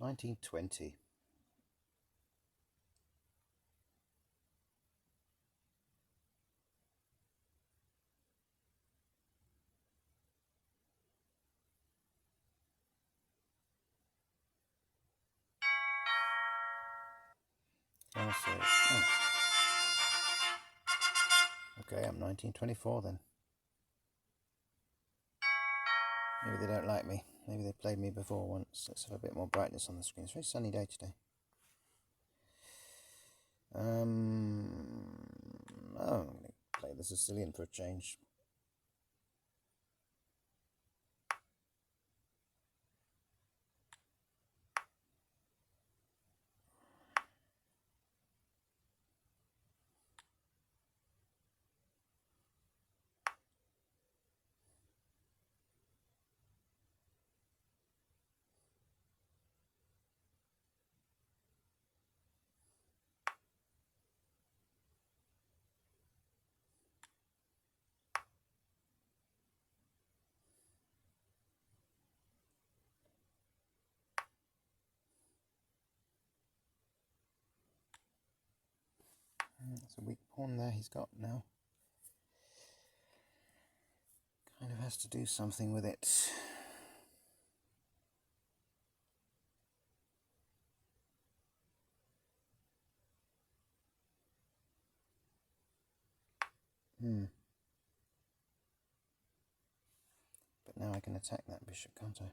1920. Also, okay, I'm 1924 then. Maybe they don't like me. Maybe they played me before once. Let's have a bit more brightness on the screen. It's a very sunny day today. I'm going to play the Sicilian for a change. It's a weak pawn there he's got now. Kind of has to do something with it. But now I can attack that bishop, can't I?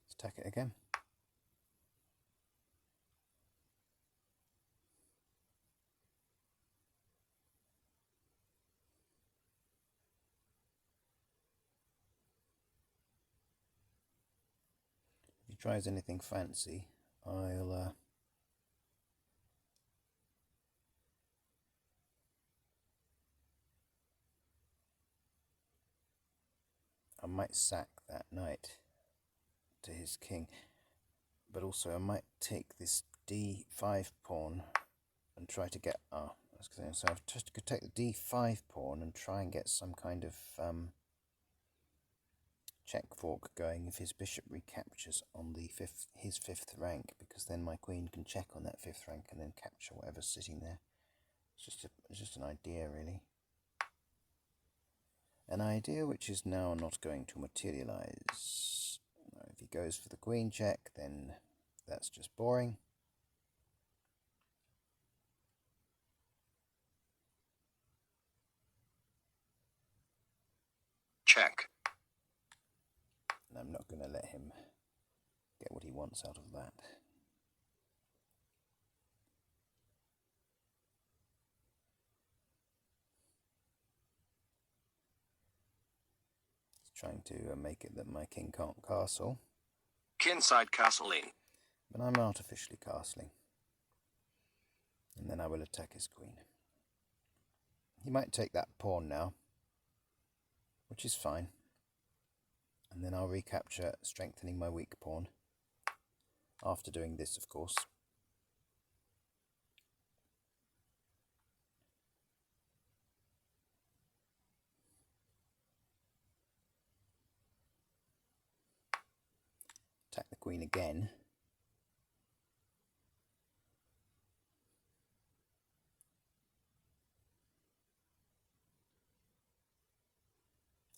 Let's attack it again. If he tries anything fancy, I might sack that knight to his king, but also I might take this d5 pawn and try to get so I could take the d5 pawn and try and get some kind of check fork going if his bishop recaptures on his fifth rank, because then my queen can check on that fifth rank and then capture whatever's sitting there. It's just an idea, really. An idea which is now not going to materialize. If he goes for the queen check, then that's just boring. Check. And I'm not going to let him get what he wants out of that. He's trying to make it that my king can't castle. Kinside castling. But I'm artificially castling. And then I will attack his queen. He might take that pawn now, which is fine. And then I'll recapture, strengthening my weak pawn. After doing this, of course. Attack the queen again.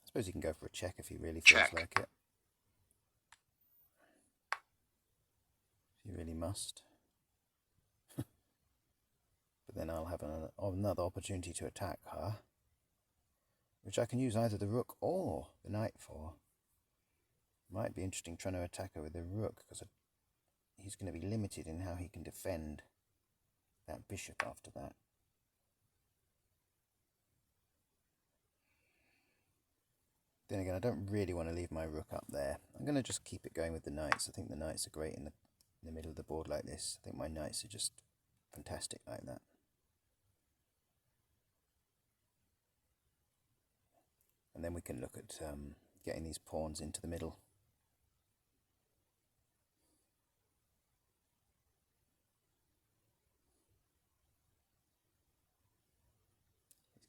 I suppose he can go for a check if he really feels like it. If he really must. But then I'll have another opportunity to attack her, which I can use either the rook or the knight for. Might be interesting trying to attack her with the rook, because he's going to be limited in how he can defend that bishop after that. Then again, I don't really want to leave my rook up there. I'm going to just keep it going with the knights. I think the knights are great in the middle of the board like this. I think my knights are just fantastic like that. And then we can look at getting these pawns into the middle.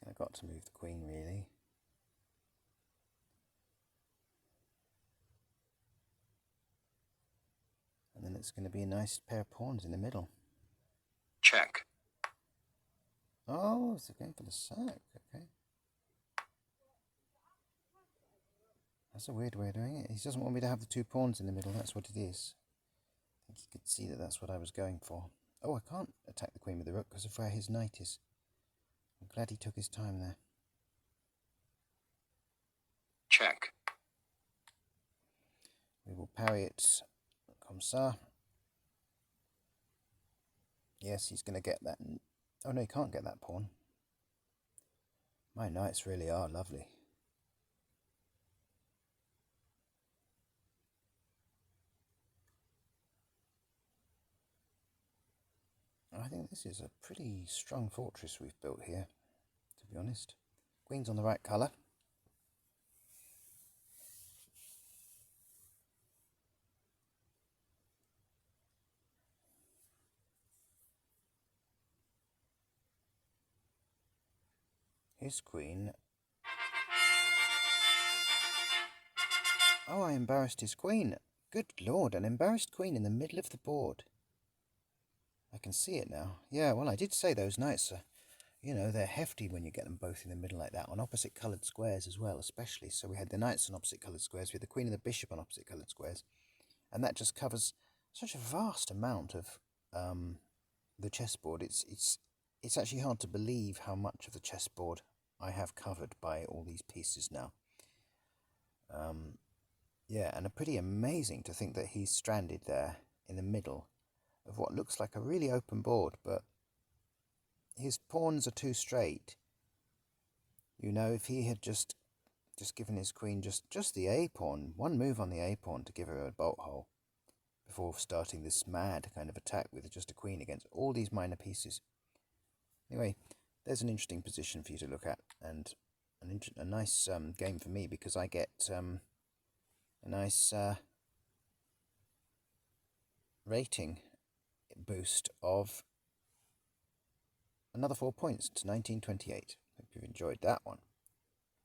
He's got to move the queen, really. And then it's going to be a nice pair of pawns in the middle. Check. Oh, it's going for the sack. Okay. That's a weird way of doing it. He doesn't want me to have the 2 pawns in the middle. That's what it is. I think he could see that that's what I was going for. Oh, I can't attack the queen with the rook because of where his knight is. I'm glad he took his time there. Check. We will parry it. Comme ça. Yes, he's going to get that. Oh no, he can't get that pawn. My knights really are lovely. I think this is a pretty strong fortress we've built here, to be honest. Queen's on the right colour. His queen. Oh, I embarrassed his queen. Good lord, an embarrassed queen in the middle of the board. I can see it now. Yeah, well, I did say those knights are, you know, they're hefty when you get them both in the middle like that, on opposite coloured squares as well, especially. So we had the knights on opposite coloured squares, we had the queen and the bishop on opposite coloured squares, and that just covers such a vast amount of the chessboard. It's actually hard to believe how much of the chessboard I have covered by all these pieces now. Yeah, and pretty amazing to think that he's stranded there in the middle of what looks like a really open board, but his pawns are too straight. You know, if he had just given his queen just the A pawn, one move on the A pawn to give her a bolt hole before starting this mad kind of attack with just a queen against all these minor pieces. Anyway, there's an interesting position for you to look at, and a nice game for me, because I get a nice rating boost of another 4 points to 1928. Hope you've enjoyed that one.